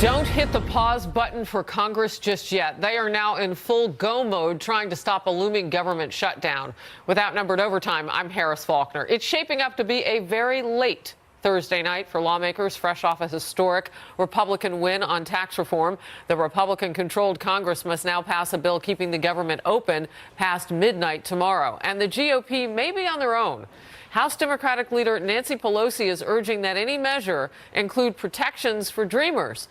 Don't hit the pause button for Congress just yet. They are now in full go mode trying to stop a looming government shutdown. With Outnumbered Overtime, I'm Harris Faulkner. It's shaping up to be a very late Thursday night for lawmakers fresh off a historic Republican win on tax reform. The Republican-controlled Congress must now pass a bill keeping the government open past midnight tomorrow. And the GOP may be on their own. House Democratic leader Nancy Pelosi is urging that any measure include protections for dreamers.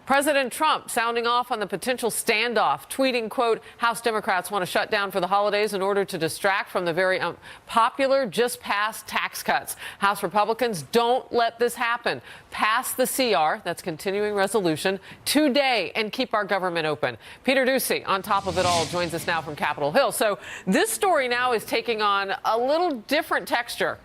President Trump sounding off on the potential standoff, tweeting, quote, House Democrats want to shut down for the holidays in order to distract from the very popular just passed tax cuts. House Republicans, don't let this happen. Pass the CR, that's continuing resolution, today and keep our government open. Peter Doocy, on top of it all, joins us now from Capitol Hill. So this story now is taking on a little different texture.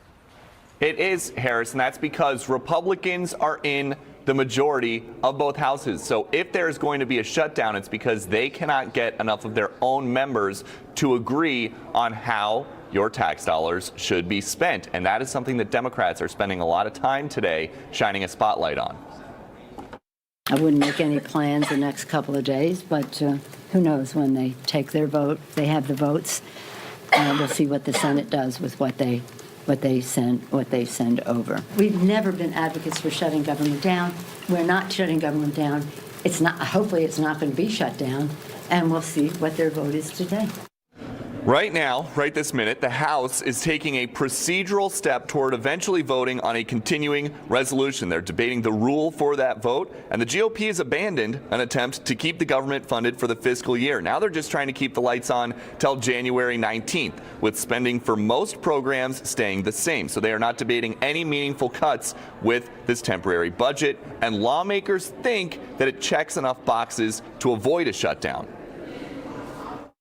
It is, Harris, and that's because Republicans are in the majority of both houses. So if there's going to be a shutdown, it's because they cannot get enough of their own members to agree on how your tax dollars should be spent. And that is something that Democrats are spending a lot of time today shining a spotlight on. I wouldn't make any plans the next couple of days, but who knows when they take their vote. They have the votes. We'll see what the Senate does with what they send over. We've never been advocates for shutting government down. We're not shutting government down. It's not. Hopefully, it's not going to be shut down, and we'll see what their vote is today. Right now, right this minute, the House is taking a procedural step toward eventually voting on a continuing resolution. They're debating the rule for that vote, and the GOP has abandoned an attempt to keep the government funded for the fiscal year. Now they're just trying to keep the lights on till January 19th, with spending for most programs staying the same. So they are not debating any meaningful cuts with this temporary budget, and lawmakers think that it checks enough boxes to avoid a shutdown.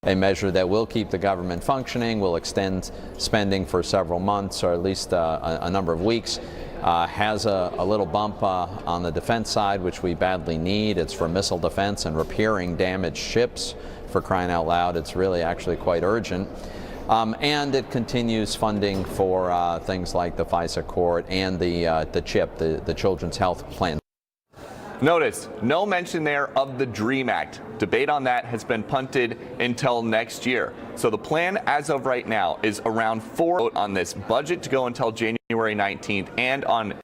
A measure that will keep the government functioning, will extend spending for several months or at least a number of weeks, has a little bump on the defense side, which we badly need. It's for missile defense and repairing damaged ships, for crying out loud. It's really actually quite urgent. And it continues funding for things like the FISA court and the CHIP, the Children's Health Plan. Notice, no mention there of the DREAM Act. Debate on that has been punted until next year. So the plan as of right now is around $4 on this budget to go until January 19th and on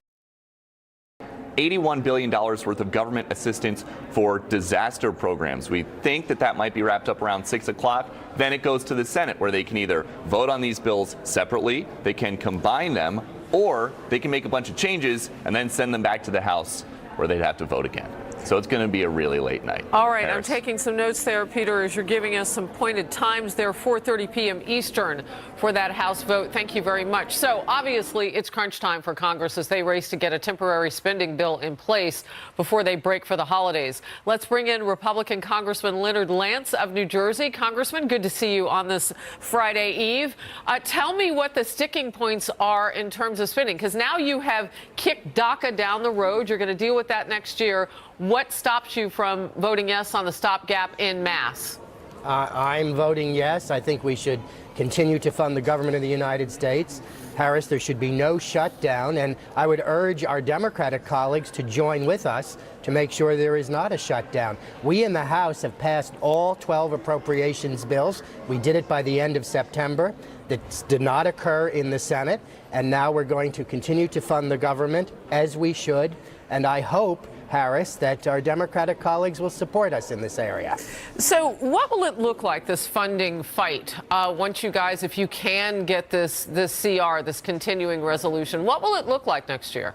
$81 billion worth of government assistance for disaster programs. We think that that might be wrapped up around 6 o'clock. Then it goes to the Senate, where they can either vote on these bills separately, they can combine them, or they can make a bunch of changes and then send them back to the House, where they'd have to vote again. So it's going to be a really late night. All right, Harris. I'm taking some notes there, Peter, as you're giving us some pointed times there, 4:30 p.m. Eastern for that House vote. Thank you very much. So obviously it's crunch time for Congress as they race to get a temporary spending bill in place before they break for the holidays. Let's bring in Republican Congressman Leonard Lance of New Jersey. Congressman, good to see you on this Friday Eve. Tell me what the sticking points are in terms of spending, because now you have kicked DACA down the road. You're going to deal with that next year. What stops you from voting yes on the stopgap en masse? I'm voting yes. I think we should continue to fund the government of the United States. Harris, there should be no shutdown, and I would urge our Democratic colleagues to join with us to make sure there is not a shutdown. We in the House have passed all 12 appropriations bills. We did it by the end of September. That did not occur in the Senate, and now we're going to continue to fund the government as we should, and I hope, Harris, that our Democratic colleagues will support us in this area. So what will it look like, this funding fight, once you guys, if you can get this CR, this continuing resolution, what will it look like next year?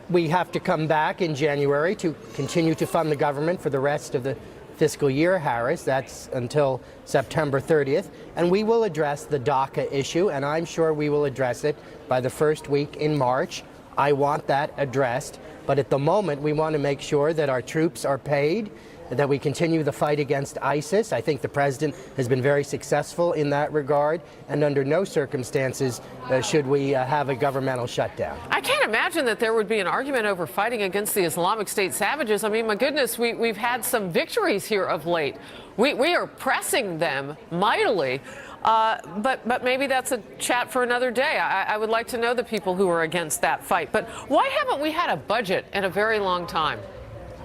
We have to come back in January to continue to fund the government for the rest of the fiscal year, Harris. That's until September 30th. And we will address the DACA issue, and I'm sure we will address it by the first week in March. I want that addressed. But at the moment, we want to make sure that our troops are paid, that we continue the fight against ISIS. I think the president has been very successful in that regard, and under no circumstances should we have a governmental shutdown. I can't imagine that there would be an argument over fighting against the Islamic State savages. I mean, my goodness, we've had some victories here of late. We are pressing them mightily. But maybe that's a chat for another day. I would like to know the people who are against that fight. But why haven't we had a budget in a very long time?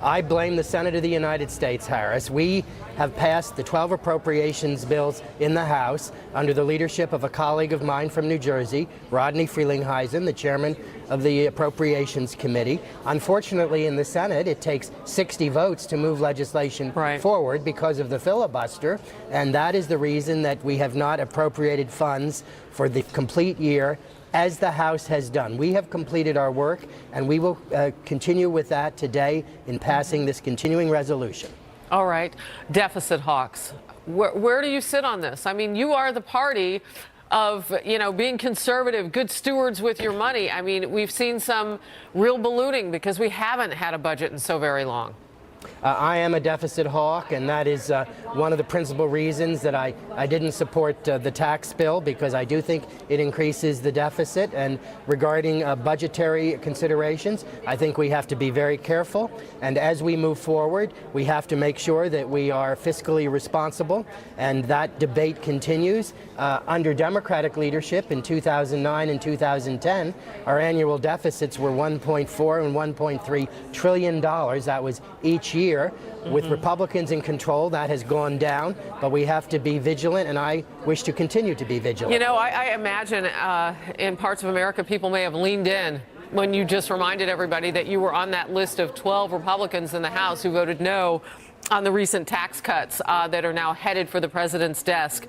I blame the Senate of the United States, Harris. We have passed the 12 appropriations bills in the House under the leadership of a colleague of mine from New Jersey, Rodney Frelinghuysen, the chairman of the Appropriations Committee. Unfortunately, in the Senate, it takes 60 votes to move legislation forward because of the filibuster, and that is the reason that we have not appropriated funds for the complete year as the House has done. We have completed our work, and we will continue with that today in passing this continuing resolution. All right. Deficit hawks. Where do you sit on this? I mean, you are the party of, being conservative, good stewards with your money. I mean, we've seen some real ballooning because we haven't had a budget in so very long. I am a deficit hawk, and that is one of the principal reasons that I didn't support the tax bill, because I do think it increases the deficit. And regarding budgetary considerations, I think we have to be very careful. And as we move forward, we have to make sure that we are fiscally responsible, and that debate continues. Under Democratic leadership in 2009 and 2010, our annual deficits were $1.4 and $1.3 trillion. That was each year. With Republicans in control, that has gone down, but we have to be vigilant, and I wish to continue to be vigilant. I imagine in parts of America, people may have leaned in when you just reminded everybody that you were on that list of 12 Republicans in the House who voted no on the recent tax cuts that are now headed for the president's desk.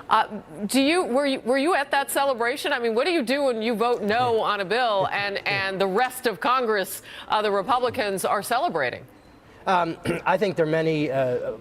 Were you at that celebration? I mean, what do you do when you vote no on a bill and the rest of Congress, the Republicans, are celebrating? I think there are many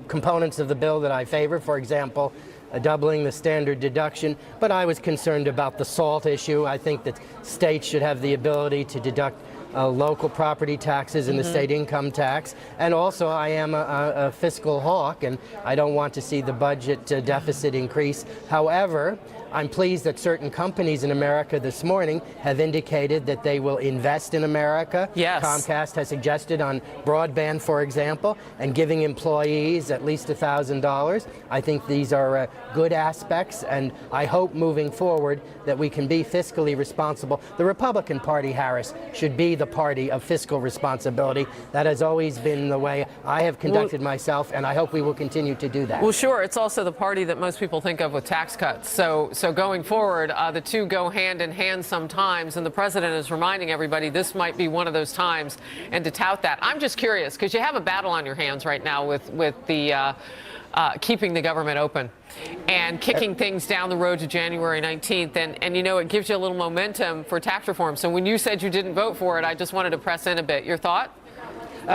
components of the bill that I favor. For example, doubling the standard deduction, but I was concerned about the SALT issue. I think that states should have the ability to deduct local property taxes and the state income tax. And also, I am a fiscal hawk, and I don't want to see the budget deficit increase. However, I'm pleased that certain companies in America this morning have indicated that they will invest in America. Yes. Comcast has suggested on broadband, for example, and giving employees at least $1,000. I think these are good aspects, and I hope moving forward that we can be fiscally responsible. The Republican Party, Harris, should be the party of fiscal responsibility. That has always been the way I have conducted myself, and I hope we will continue to do that. Well, sure. It's also the party that most people think of with tax cuts. So going forward, the two go hand in hand sometimes, and the president is reminding everybody this might be one of those times, and to tout that. I'm just curious, because you have a battle on your hands right now with the keeping the government open and kicking things down the road to January 19th. And it gives you a little momentum for tax reform. So when you said you didn't vote for it, I just wanted to press in a bit. Your thought?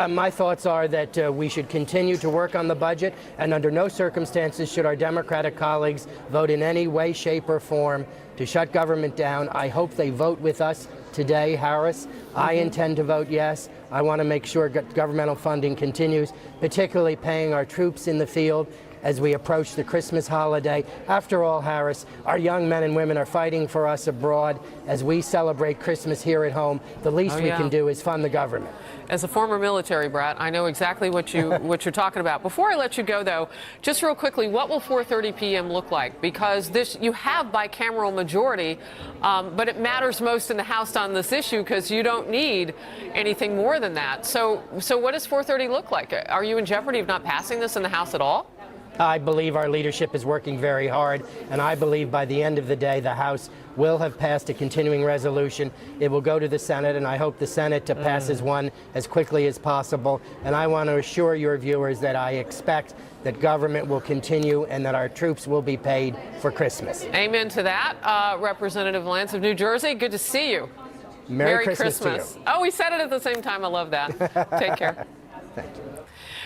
My thoughts are that we should continue to work on the budget, and under no circumstances should our Democratic colleagues vote in any way, shape, or form to shut government down. I hope they vote with us today, Harris. I intend to vote yes. I want to make sure governmental funding continues, particularly paying our troops in the field as we approach the Christmas holiday. After all, Harris, our young men and women are fighting for us abroad. As we celebrate Christmas here at home, the least we can do is fund the government. As a former military brat, I know exactly what you're talking about. Before I let you go, though, just real quickly, what will 4:30 p.m. look like? Because you have bicameral majority, but it matters most in the House on this issue because you don't need anything more than that. So what does 4:30 look like? Are you in jeopardy of not passing this in the House at all? I believe our leadership is working very hard, and I believe by the end of the day the House will have passed a continuing resolution. It will go to the Senate, and I hope the Senate passes one as quickly as possible. And I want to assure your viewers that I expect that government will continue and that our troops will be paid for Christmas. Amen to that. Representative Lance of New Jersey, good to see you. Merry Christmas to you. Oh, we said it at the same time. I love that. Take care. Thank you.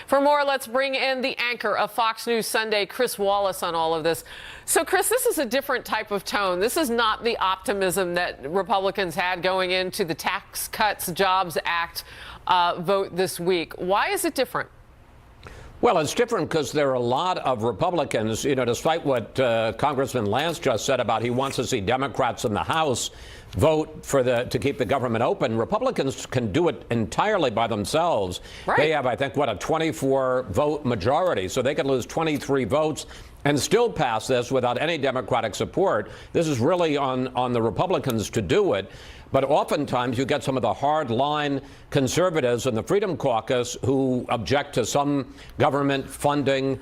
For more, let's bring in the anchor of Fox News Sunday, Chris Wallace, on all of this. So, Chris, this is a different type of tone. This is not the optimism that Republicans had going into the Tax Cuts Jobs Act vote this week. Why is it different? Well, it's different because there are a lot of Republicans, despite what Congressman Lance just said about he wants to see Democrats in the House vote to keep the government open. Republicans can do it entirely by themselves. Right. They have, I think, a 24 vote majority, so they could lose 23 votes and still pass this without any Democratic support. This is really on the Republicans to do it. but oftentimes you get some of the hard-line conservatives in the Freedom Caucus who object to some government funding,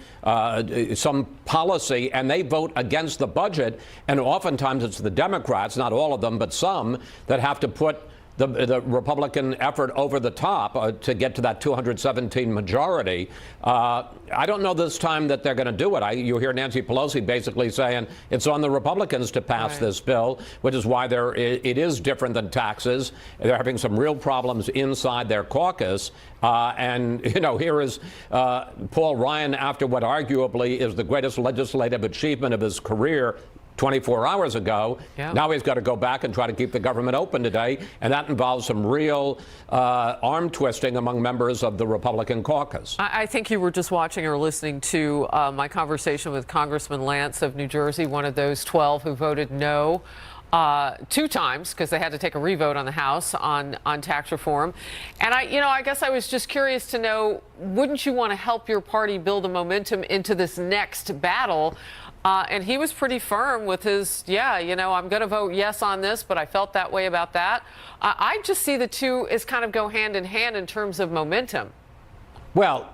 some policy, and they vote against the budget. And oftentimes it's the Democrats, not all of them, but some, that have to put the Republican effort over the top to get to that 217 majority. I don't know this time that they're going to do it. You hear Nancy Pelosi basically saying it's on the Republicans to pass this bill, which is why it is different than taxes. They're having some real problems inside their caucus. And, you know, here is Paul Ryan, after what arguably is the greatest legislative achievement of his career 24 hours ago. Yeah. Now he's got to go back and try to keep the government open today, and that involves some real arm twisting among members of the Republican caucus. I think you were just watching or listening to my conversation with Congressman Lance of New Jersey, one of those 12 who voted no 2 times because they had to take a revote on the House on tax reform. And I guess I was just curious to know, wouldn't you want to help your party build a momentum into this next battle? And he was pretty firm with his, I'm going to vote yes on this, but I felt that way about that. I just see the two as kind of go hand in hand in terms of momentum. Well,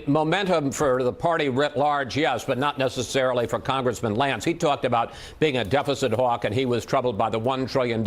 momentum for the party writ large, yes, but not necessarily for Congressman Lance. He talked about being a deficit hawk, and he was troubled by the $1 trillion.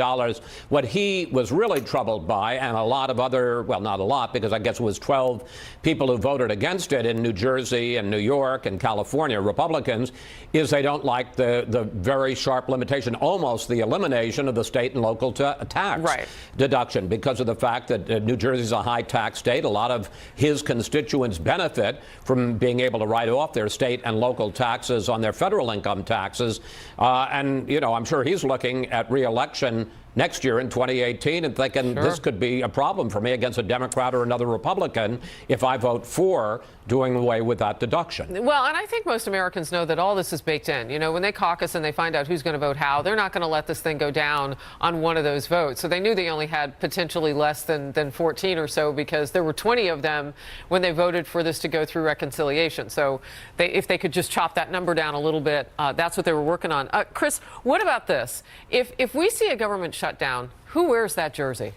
What he was really troubled by, and a lot of other, well, not a lot, because I guess it was 12 people who voted against it in New Jersey and New York and California, Republicans, is they don't like the very sharp limitation, almost the elimination of the state and local tax deduction, because of the fact that New Jersey is a high tax state. A lot of his constituents benefit from being able to write off their state and local taxes on their federal income taxes. And, I'm sure he's looking at re-election next year in 2018 and thinking this could be a problem for me against a Democrat or another Republican if I vote for doing away with that deduction. Well, and I think most Americans know that all this is baked in. When they caucus and they find out who's going to vote how, they're not going to let this thing go down on one of those votes. So they knew they only had potentially less than 14 or so because there were 20 of them when they voted for this to go through reconciliation. So if they could just chop that number down a little bit, that's what they were working on. Chris, what about this? If we see a government shutdown, who wears that jersey?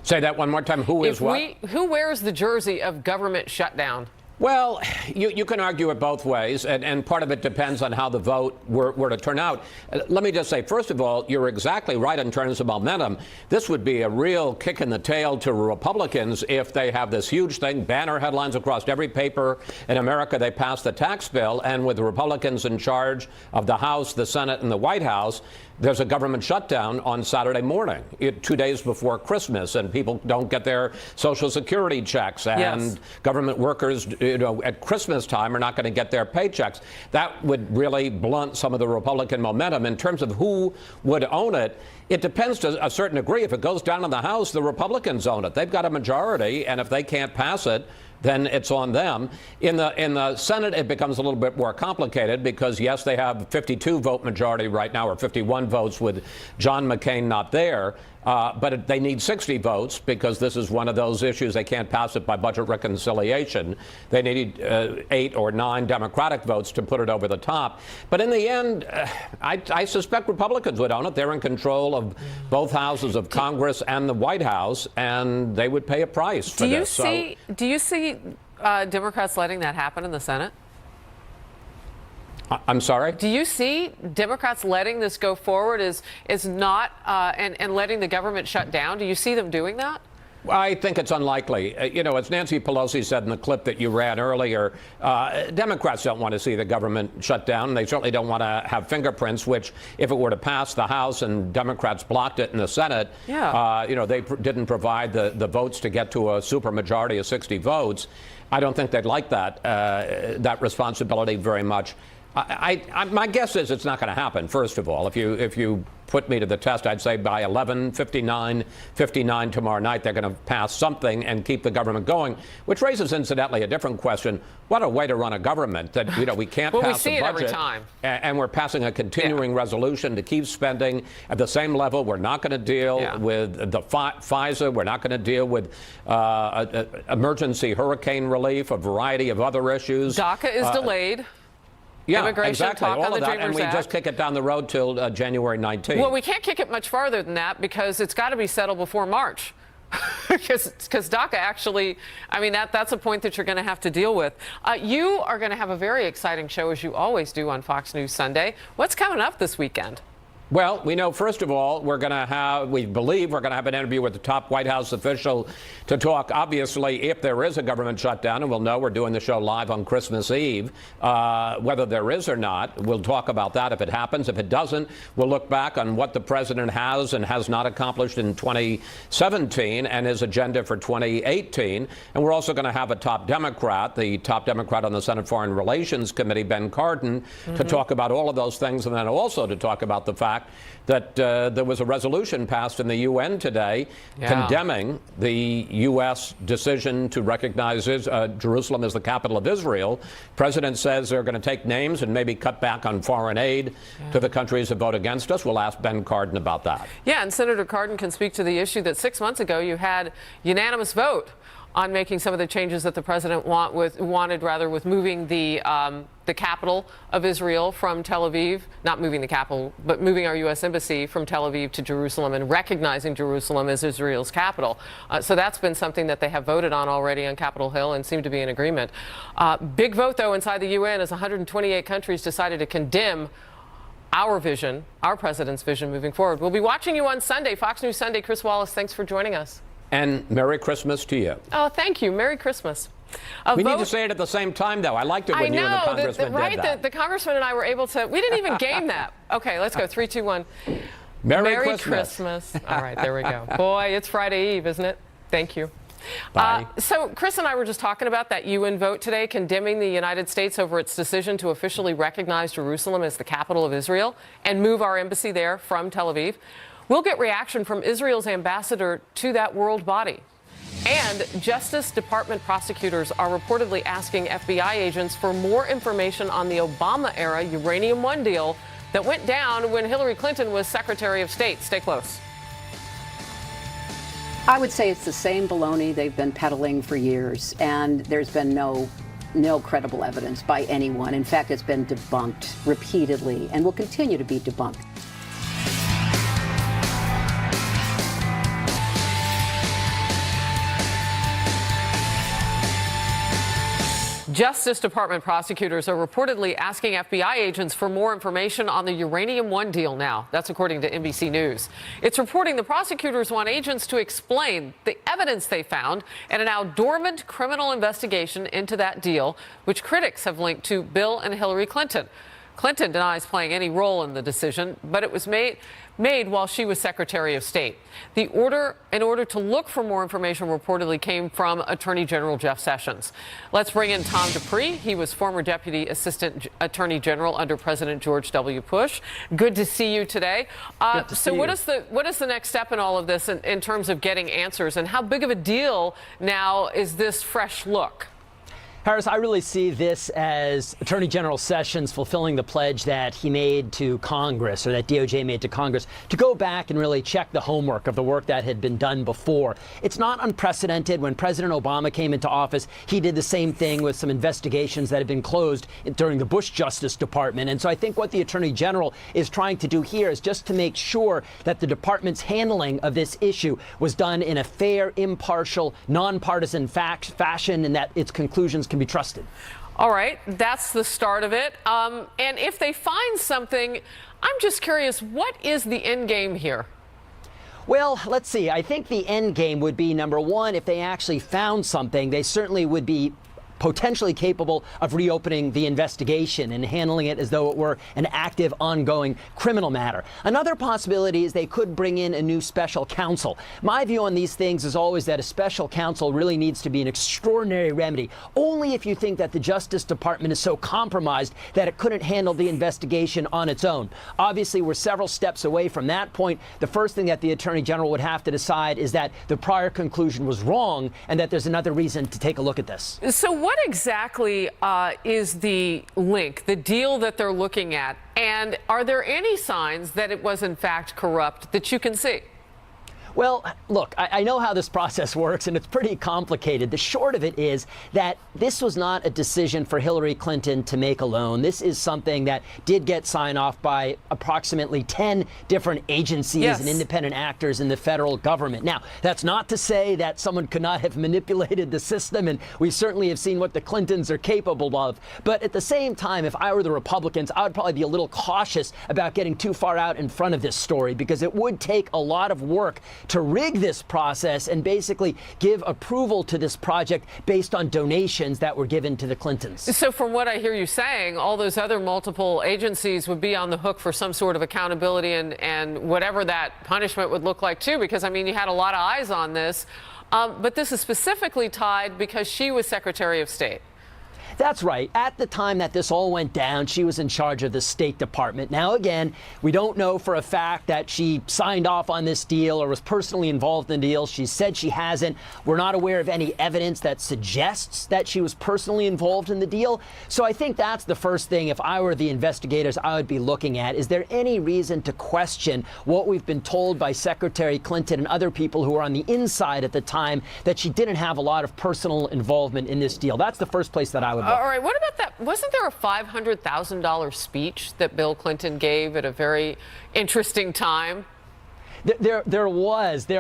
Say that one more time. Who wears the jersey of government shutdown? Well, you can argue it both ways, and part of it depends on how the vote were to turn out. Let me just say, first of all, you're exactly right in terms of momentum. This would be a real kick in the tail to Republicans if they have this huge thing, banner headlines across every paper in America. They pass the tax bill, and with the Republicans in charge of the House, the Senate, and the White House, there's a government shutdown on Saturday morning, 2 days before Christmas, and people don't get their Social Security checks, and government workers, at Christmas time are not going to get their paychecks. That would really blunt some of the Republican momentum. In terms of who would own it, it depends to a certain degree. If it goes down in the House, the Republicans own it. They've got a majority, and if they can't pass it, then it's on them. In the Senate, it becomes a little bit more complicated because, yes, they have 52 vote majority right now, or 51 votes with John McCain not there. But they need 60 votes because this is one of those issues. They can't pass it by budget reconciliation. They need 8 or 9 Democratic votes to put it over the top. But in the end, I suspect Republicans would own it. They're in control of both houses of Congress and the White House, and they would pay a price for this. Do you see Democrats letting that happen in the Senate? I'm sorry? Do you see Democrats letting this go forward as not and letting the government shut down? Do you see them doing that? I think it's unlikely. As Nancy Pelosi said in the clip that you ran earlier, Democrats don't want to see the government shut down. They certainly don't want to have fingerprints, which if it were to pass the House and Democrats blocked it in the Senate, they didn't provide the votes to get to a supermajority of 60 votes. I don't think they'd like that responsibility very much. My guess is it's not going to happen, first of all. If you put me to the test, I'd say by 11:59 tomorrow night, they're going to pass something and keep the government going, which raises, incidentally, a different question. What a way to run a government that, we can't pass the budget. Every time. And we're passing a continuing resolution to keep spending at the same level. We're not going to deal with the FISA. We're not going to deal with emergency hurricane relief, a variety of other issues. DACA is delayed. Yeah, Immigration, exactly. talk All on of the that, Dreamers and we Act. just kick it down the road till January 19th. Well, we can't kick it much farther than that because it's got to be settled before March. Because DACA actually, I mean, that's a point that you're going to have to deal with. You are going to have a very exciting show, as you always do on Fox News Sunday. What's coming up this weekend? Well, we know, first of all, we believe we're going to have an interview with the top White House official to talk, obviously, if there is a government shutdown, and we'll know we're doing the show live on Christmas Eve, whether there is or not. We'll talk about that if it happens. If it doesn't, we'll look back on what the president has and has not accomplished in 2017 and his agenda for 2018. And we're also going to have a top Democrat, the top Democrat on the Senate Foreign Relations Committee, Ben Cardin, to talk about all of those things, and then also to talk about the fact that there was a resolution passed in the UN today condemning the U.S. decision to recognize Jerusalem as the capital of Israel. President says they're going to take names and maybe cut back on foreign aid to the countries that vote against us. We'll ask Ben Cardin about that. Yeah, and Senator Cardin can speak to the issue that 6 months ago you had unanimous vote on making some of the changes that the president wanted with moving the capital of Israel from Tel Aviv, not moving the capital, but moving our U.S. embassy from Tel Aviv to Jerusalem and recognizing Jerusalem as Israel's capital. So that's been something that they have voted on already on Capitol Hill and seem to be in agreement. Big vote, though, inside the UN as 128 countries decided to condemn our vision, our president's vision moving forward. We'll be watching you on Sunday, Fox News Sunday. Chris Wallace, thanks for joining us. And Merry Christmas to you. Oh, thank you. Merry Christmas. We need to say it at the same time, though. I liked it when you and the congressman did that. The congressman and I were able to. We didn't even game that. Okay, let's go. 3, 2, 1. Merry Christmas. All right, there we go. Boy, it's Friday Eve, isn't it? Thank you. Bye. So Chris and I were just talking about that UN vote today condemning the United States over its decision to officially recognize Jerusalem as the capital of Israel and move our embassy there from Tel Aviv. We'll get reaction from Israel's ambassador to that world body. And Justice Department prosecutors are reportedly asking FBI agents for more information on the Obama-era Uranium One deal that went down when Hillary Clinton was Secretary of State. Stay close. I would say it's the same baloney they've been peddling for years, and there's been no credible evidence by anyone. In fact, it's been debunked repeatedly and will continue to be debunked. Justice Department prosecutors are reportedly asking FBI agents for more information on the Uranium One deal now. That's according to NBC News. It's reporting the prosecutors want agents to explain the evidence they found in a now dormant criminal investigation into that deal, which critics have linked to Bill and Hillary Clinton. Clinton denies playing any role in the decision, but it was made while she was Secretary of State. The order, in order to look for more information, reportedly came from Attorney General Jeff Sessions. Let's bring in Tom Dupree. He was former Deputy Assistant Attorney General under President George W. Bush. Good to see you today. So what is the next step in all of this in terms of getting answers, and how big of a deal now is this fresh look? Harris, I really see this as Attorney General Sessions fulfilling the pledge that he made to Congress, or that DOJ made to Congress, to go back and really check the homework of the work that had been done before. It's not unprecedented. When President Obama came into office, he did the same thing with some investigations that had been closed during the Bush Justice Department. And so I think what the Attorney General is trying to do here is just to make sure that the department's handling of this issue was done in a fair, impartial, nonpartisan fashion, and that its conclusions can be trusted. All right, that's the start of it. And if they find something, I'm just curious, what is the end game here? Well, let's see. I think the end game would be, number one, if they actually found something, they certainly would be potentially capable of reopening the investigation and handling it as though it were an active, ongoing criminal matter. Another possibility is they could bring in a new special counsel. My view on these things is always that a special counsel really needs to be an extraordinary remedy, only if you think that the Justice Department is so compromised that it couldn't handle the investigation on its own. Obviously, we're several steps away from that point. The first thing that the Attorney General would have to decide is that the prior conclusion was wrong and that there's another reason to take a look at this. So what exactly is the link, the deal that they're looking at? And are there any signs that it was in fact corrupt that you can see? Well, look, I know how this process works, and it's pretty complicated. The short of it is that this was not a decision for Hillary Clinton to make alone. This is something that did get signed off by approximately 10 different agencies and independent actors in the federal government. Now, that's not to say that someone could not have manipulated the system, and we certainly have seen what the Clintons are capable of. But at the same time, if I were the Republicans, I would probably be a little cautious about getting too far out in front of this story, because it would take a lot of work to rig this process and basically give approval to this project based on donations that were given to the Clintons. So from what I hear you saying, all those other multiple agencies would be on the hook for some sort of accountability and whatever that punishment would look like, too, because, I mean, you had a lot of eyes on this. But this is specifically tied because she was Secretary of State. That's right. At the time that this all went down, she was in charge of the State Department. Now, again, we don't know for a fact that she signed off on this deal or was personally involved in the deal. She said she hasn't. We're not aware of any evidence that suggests that she was personally involved in the deal. So I think that's the first thing, if I were the investigators, I would be looking at. Is there any reason to question what we've been told by Secretary Clinton and other people who were on the inside at the time, that she didn't have a lot of personal involvement in this deal? That's the first place that I would look. All right, what about that? Wasn't there a $500,000 speech that Bill Clinton gave at a very interesting time? There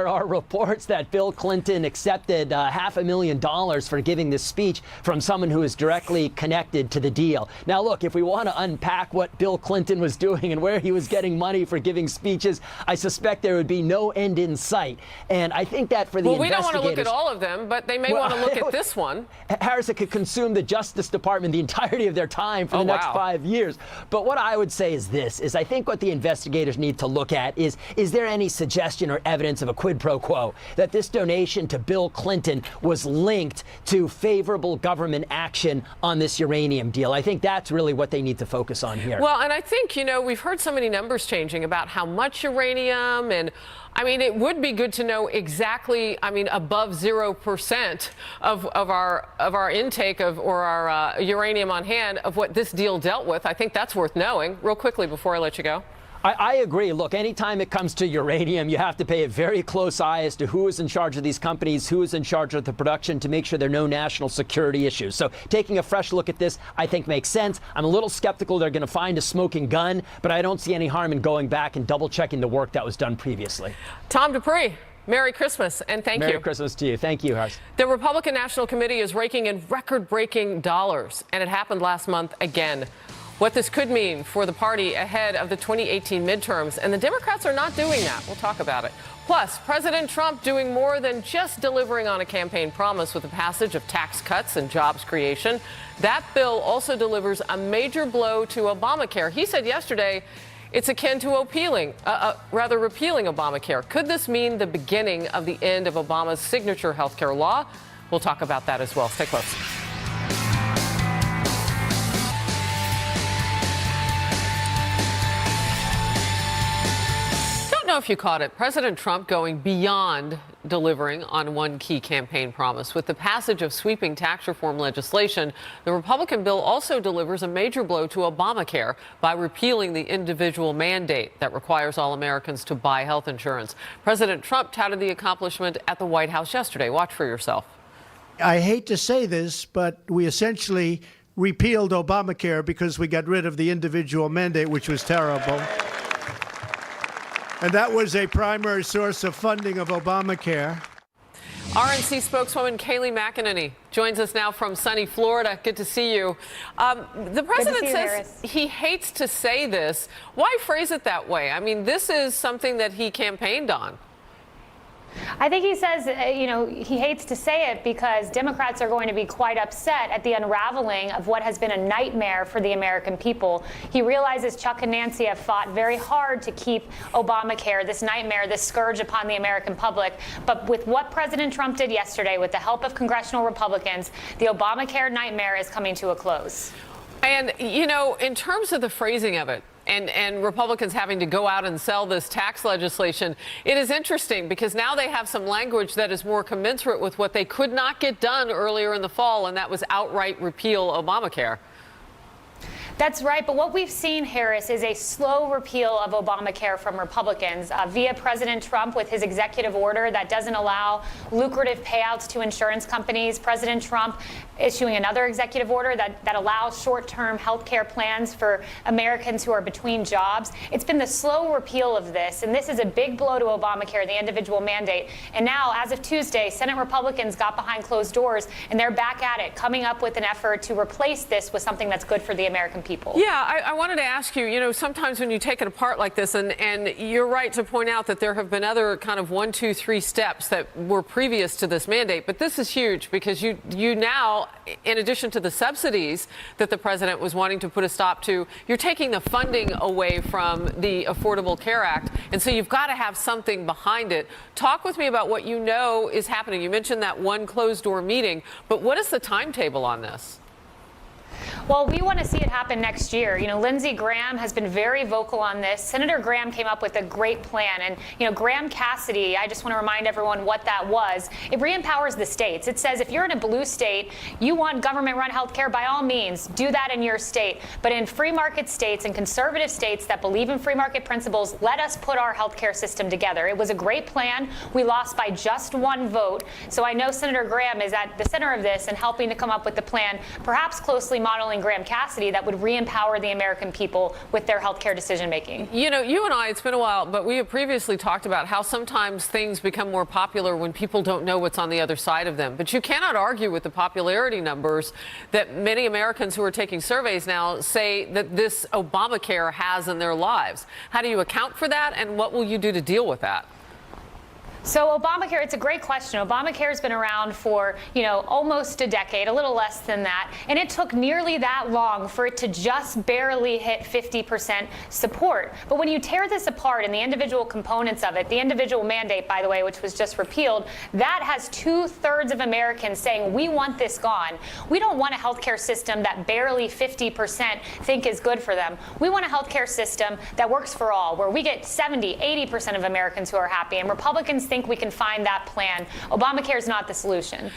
are reports that Bill Clinton accepted $500,000 for giving this speech from someone who is directly connected to the deal. Now, look, if we want to unpack what Bill Clinton was doing and where he was getting money for giving speeches, I suspect there would be no end in sight. And I think that for the investigators... Well, we don't want to look at all of them, but they may want to look at this one. Harris, it could consume the Justice Department the entirety of their time for the next 5 years. But what I would say is this, is I think what the investigators need to look at is there any suggestion or evidence of a quid pro quo, that this donation to Bill Clinton was linked to favorable government action on this uranium deal? I think that's really what they need to focus on here. Well, and I think, you know, we've heard so many numbers changing about how much uranium, and I mean, it would be good to know exactly, I mean, above 0% of our intake of, or our uranium on hand, of what this deal dealt with. I think that's worth knowing. Real quickly before I let you go. I agree. Look, anytime it comes to uranium, you have to pay a very close eye as to who is in charge of these companies, who is in charge of the production, to make sure there are no national security issues. So taking a fresh look at this, I think, makes sense. I'm a little skeptical they're going to find a smoking gun, but I don't see any harm in going back and double-checking the work that was done previously. Tom Dupree, Merry Christmas, and thank you. Merry Christmas to you. Thank you, Harris. The Republican National Committee is raking in record-breaking dollars, and it happened last month again. What this could mean for the party ahead of the 2018 midterms, and the Democrats are not doing that. We'll talk about it. Plus, President Trump doing more than just delivering on a campaign promise with the passage of tax cuts and jobs creation. That bill also delivers a major blow to Obamacare. He said yesterday it's akin to repealing Obamacare. Could this mean the beginning of the end of Obama's signature health care law? We'll talk about that as well. Stay close. I don't know if you caught it. President Trump going beyond delivering on one key campaign promise. With the passage of sweeping tax reform legislation, the Republican bill also delivers a major blow to Obamacare by repealing the individual mandate that requires all Americans to buy health insurance. President Trump touted the accomplishment at the White House yesterday. Watch for yourself. I hate to say this, but we essentially repealed Obamacare because we got rid of the individual mandate, which was terrible. And that was a primary source of funding of Obamacare. RNC spokeswoman Kayleigh McEnany joins us now from sunny Florida. Good to see you. The president says he hates to say this. Why phrase it that way? I mean, this is something that he campaigned on. I think he says, he hates to say it because Democrats are going to be quite upset at the unraveling of what has been a nightmare for the American people. He realizes Chuck and Nancy have fought very hard to keep Obamacare, this nightmare, this scourge upon the American public. But with what President Trump did yesterday, with the help of congressional Republicans, the Obamacare nightmare is coming to a close. And, in terms of the phrasing of it, and Republicans having to go out and sell this tax legislation, it is interesting because now they have some language that is more commensurate with what they could not get done earlier in the fall, and that was outright repeal Obamacare. That's right. But what we've seen, Harris, is a slow repeal of Obamacare from Republicans via President Trump with his executive order that doesn't allow lucrative payouts to insurance companies. President Trump issuing another executive order that allows short-term health care plans for Americans who are between jobs. It's been the slow repeal of this, and this is a big blow to Obamacare, the individual mandate. And now, as of Tuesday, Senate Republicans got behind closed doors, and they're back at it, coming up with an effort to replace this with something that's good for the American people. Yeah, I wanted to ask you, sometimes when you take it apart like this, and you're right to point out that there have been other kind of 1, 2, 3 steps that were previous to this mandate, but this is huge because you now, in addition to the subsidies that the president was wanting to put a stop to, you're taking the funding away from the Affordable Care Act, and so you've got to have something behind it. Talk with me about what you know is happening. You mentioned that one closed-door meeting, but what is the timetable on this? Well, we want to see it happen next year. Lindsey Graham has been very vocal on this. Senator Graham came up with a great plan. And, Graham Cassidy, I just want to remind everyone what that was. It re-empowers the states. It says if you're in a blue state, you want government-run health care, by all means, do that in your state. But in free market states and conservative states that believe in free market principles, let us put our health care system together. It was a great plan. We lost by just 1 vote. So I know Senator Graham is at the center of this and helping to come up with the plan, perhaps closely modeling Graham Cassidy, that would re-empower the American people with their health care decision making. You and I, it's been a while, but we have previously talked about how sometimes things become more popular when people don't know what's on the other side of them. But you cannot argue with the popularity numbers that many Americans who are taking surveys now say that this Obamacare has in their lives. How do you account for that, and what will you do to deal with that? So Obamacare, it's a great question. Obamacare has been around for, almost a decade, a little less than that. And it took nearly that long for it to just barely hit 50% support. But when you tear this apart and the individual components of it, the individual mandate, by the way, which was just repealed, that has 2/3 of Americans saying, we want this gone. We don't want a healthcare system that barely 50% think is good for them. We want a healthcare system that works for all, where we get 70, 80% of Americans who are happy. And Republicans think we can find that plan. Obamacare is not the solution.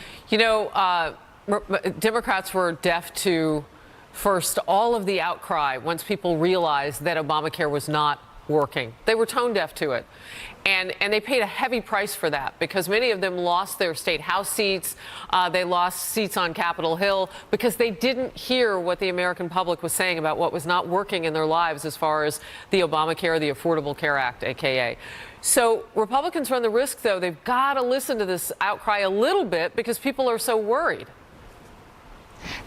Democrats were deaf to, first, all of the outcry once people realized that Obamacare was not working. They were tone deaf to it. And they paid a heavy price for that because many of them lost their state house seats. They lost seats on Capitol Hill because they didn't hear what the American public was saying about what was not working in their lives as far as the Obamacare, the Affordable Care Act, AKA. So Republicans run the risk, though, they've got to listen to this outcry a little bit because people are so worried.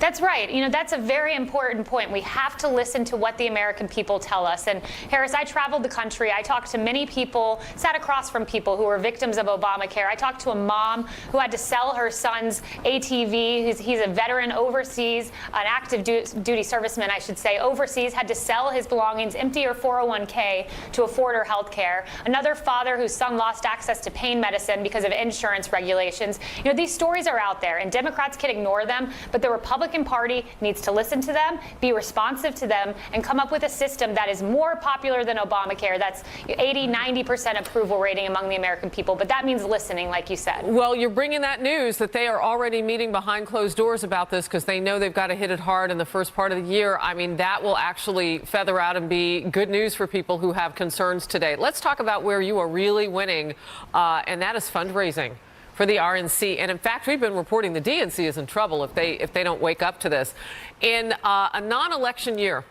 That's right. That's a very important point. We have to listen to what the American people tell us. And Harris, I traveled the country. I talked to many people, sat across from people who were victims of Obamacare. I talked to a mom who had to sell her son's ATV. He's a veteran overseas, an active duty serviceman, I should say, overseas, had to sell his belongings, empty her 401k to afford her health care. Another father whose son lost access to pain medicine because of insurance regulations. These stories are out there, and Democrats can ignore them, but the Republican Party needs to listen to them, be responsive to them, and come up with a system that is more popular than Obamacare. That's 80-90% approval rating among the American people. But that means listening, like you said. Well, you're bringing that news that they are already meeting behind closed doors about this because they know they've got to hit it hard in the first part of the year. I mean, that will actually feather out and be good news for people who have concerns today. Let's talk about where you are really winning, and that is fundraising for the RNC. And in fact, we've been reporting the DNC is in trouble if they don't wake up to this. In a non-election year,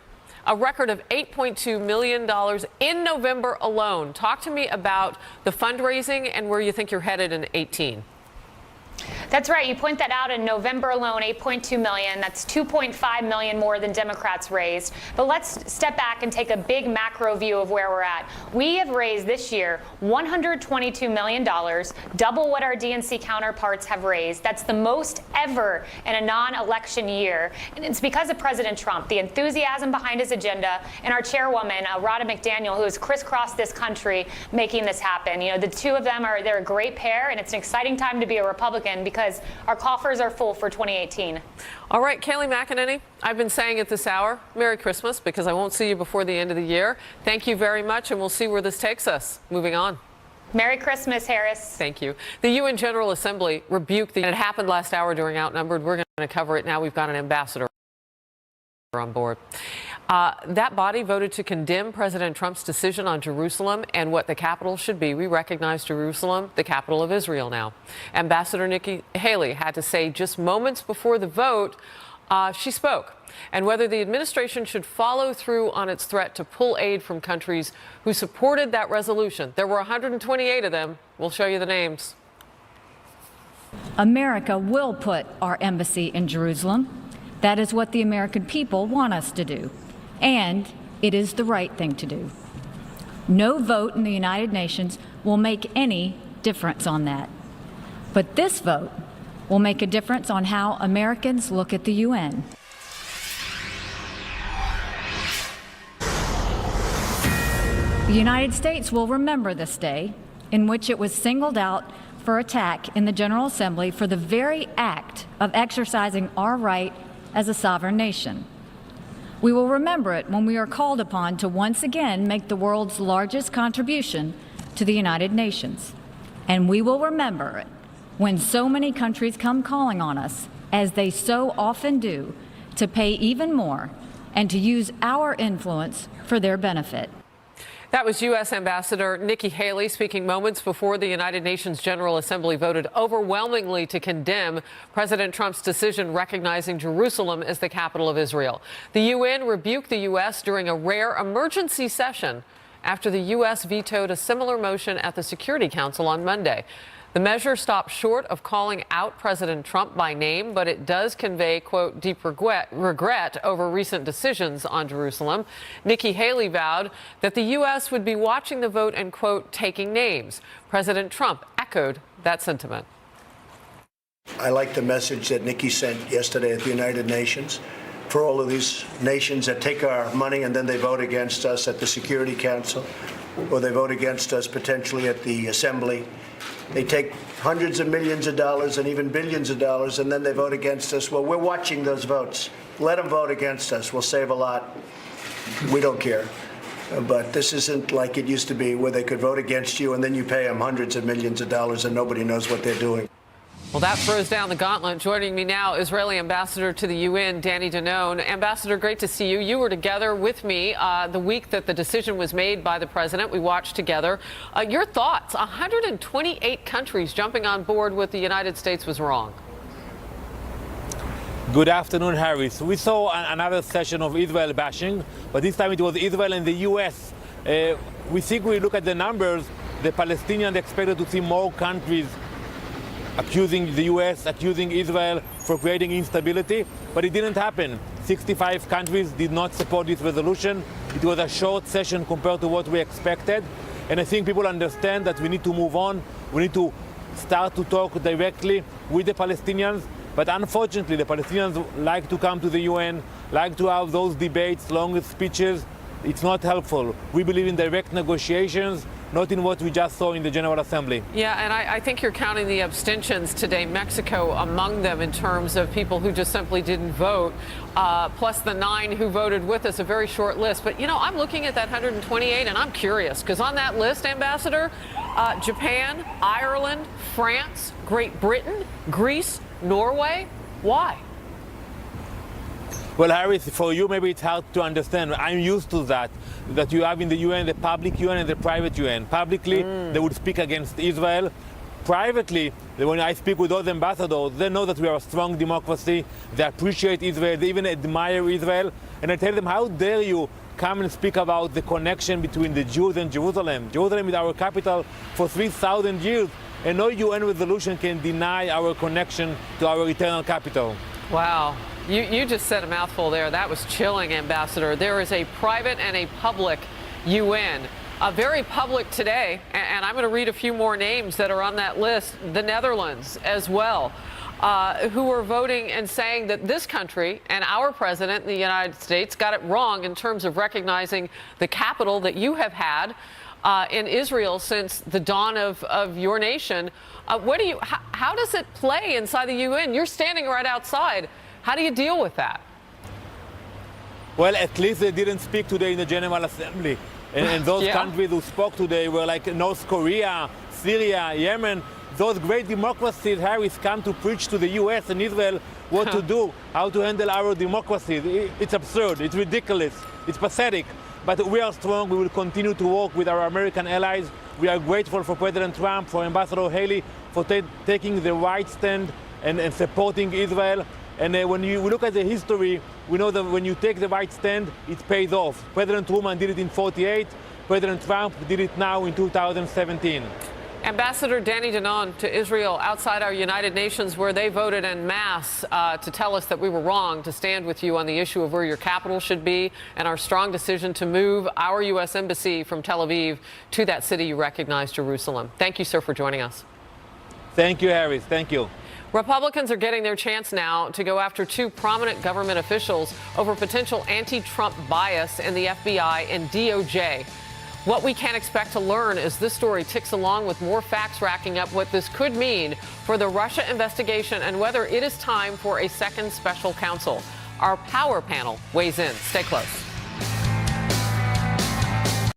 a record of $8.2 million in November alone. Talk to me about the fundraising and where you think you're headed in 2018. That's right. You point that out in November alone, $8.2 million. That's $2.5 million more than Democrats raised. But let's step back and take a big macro view of where we're at. We have raised this year $122 million, double what our DNC counterparts have raised. That's the most ever in a non-election year. And it's because of President Trump, the enthusiasm behind his agenda, and our chairwoman, Rhoda McDaniel, who has crisscrossed this country making this happen. The two of them they're a great pair, and it's an exciting time to be a Republican because our coffers are full for 2018. All right, Kayleigh McEnany, I've been saying at this hour, Merry Christmas, because I won't see you before the end of the year. Thank you very much, and we'll see where this takes us. Moving on. Merry Christmas, Harris. Thank you. The UN General Assembly rebuked and it happened last hour during Outnumbered. We're going to cover it now. We've got an ambassador on board. That body voted to condemn President Trump's decision on Jerusalem and what the capital should be. We recognize Jerusalem, the capital of Israel now. Ambassador Nikki Haley had to say just moments before the vote, she spoke, and whether the administration should follow through on its threat to pull aid from countries who supported that resolution. There were 128 of them. We'll show you the names. America will put our embassy in Jerusalem. That is what the American people want us to do. And it is the right thing to do. No vote in the United Nations will make any difference on that. But this vote will make a difference on how Americans look at the UN. The United States will remember this day in which it was singled out for attack in the General Assembly for the very act of exercising our right as a sovereign nation. We will remember it when we are called upon to once again make the world's largest contribution to the United Nations. And we will remember it when so many countries come calling on us, as they so often do, to pay even more and to use our influence for their benefit. That was U.S. Ambassador Nikki Haley speaking moments before the United Nations General Assembly voted overwhelmingly to condemn President Trump's decision recognizing Jerusalem as the capital of Israel. The UN rebuked the U.S. during a rare emergency session after the U.S. vetoed a similar motion at the Security Council on Monday. The measure stopped short of calling out President Trump by name, but it does convey, quote, deep regret over recent decisions on Jerusalem. Nikki Haley vowed that the U.S. would be watching the vote and, quote, taking names. President Trump echoed that sentiment. I like the message that Nikki sent yesterday at the United Nations for all of these nations that take our money and then they vote against us at the Security Council, or they vote against us potentially at the Assembly. They take hundreds of millions of dollars and even billions of dollars, and then they vote against us. Well, we're watching those votes. Let them vote against us. We'll save a lot. We don't care. But this isn't like it used to be, where they could vote against you and then you pay them hundreds of millions of dollars and nobody knows what they're doing. Well, that throws down the gauntlet. Joining me now, Israeli Ambassador to the UN, Danny Danon. Ambassador, great to see you. You were together with me the week that the decision was made by the president. We watched together. Your thoughts? 128 countries jumping on board with the United States was wrong. Good afternoon, Harris. We saw another session of Israel bashing, but this time it was Israel and the U.S. We think we look at the numbers, the Palestinians expected to see more countries accusing the U.S., accusing Israel for creating instability, but it didn't happen. 65 countries did not support this resolution. It was a short session compared to what we expected, and I think people understand that we need to move on. We need to start to talk directly with the Palestinians, but unfortunately the Palestinians like to come to the UN, like to have those debates, long speeches. It's not helpful. We believe in direct negotiations, not in what we just saw in the General Assembly. Yeah, and I think you're counting the abstentions today, Mexico among them, in terms of people who just simply didn't vote, plus the 9 who voted with us, a very short list. But, you know, I'm looking at that 128, and I'm curious, because on that list, Ambassador, Japan, Ireland, France, Great Britain, Greece, Norway. Why? Well, Harris, for you, maybe it's hard to understand. I'm used to that you have in the UN the public UN and the private UN. Publicly, they would speak against Israel. Privately, when I speak with those ambassadors, they know that we are a strong democracy. They appreciate Israel. They even admire Israel. And I tell them, how dare you come and speak about the connection between the Jews and Jerusalem. Jerusalem is our capital for 3,000 years, and no UN resolution can deny our connection to our eternal capital. Wow. You just said a mouthful there. That was chilling, Ambassador. There is a private and a public UN. Very public today, and I'm going to read a few more names that are on that list. The Netherlands as well, who are voting and saying that this country and our president in the United States got it wrong in terms of recognizing the capital that you have had in Israel since the dawn of your nation. How does it play inside the UN? You're standing right outside. How do you deal with that? Well, at least they didn't speak today in the General Assembly. And those Yeah. countries who spoke today were like North Korea, Syria, Yemen. those great democracies, Harris, come to preach to the U.S. and Israel what to do, how to handle our democracies. It's absurd, it's ridiculous, it's pathetic. But we are strong. We will continue to work with our American allies. We are grateful for President Trump, for Ambassador Haley, for taking the right stand and supporting Israel. And when you look at the history, we know that when you take the right stand, it pays off. President Truman did it in '48. President Trump did it now in 2017. Ambassador Danny Danon to Israel outside our United Nations, where they voted en masse to tell us that we were wrong to stand with you on the issue of where your capital should be and our strong decision to move our U.S. embassy from Tel Aviv to that city you recognize, Jerusalem. Thank you, sir, for joining us. Thank you, Harris. Thank you. Republicans are getting their chance now to go after two prominent government officials over potential anti-Trump bias in the FBI and DOJ. What we can expect to learn as this story ticks along with more facts racking up what this could mean for the Russia investigation and whether it is time for a second special counsel. Our power panel weighs in. Stay close.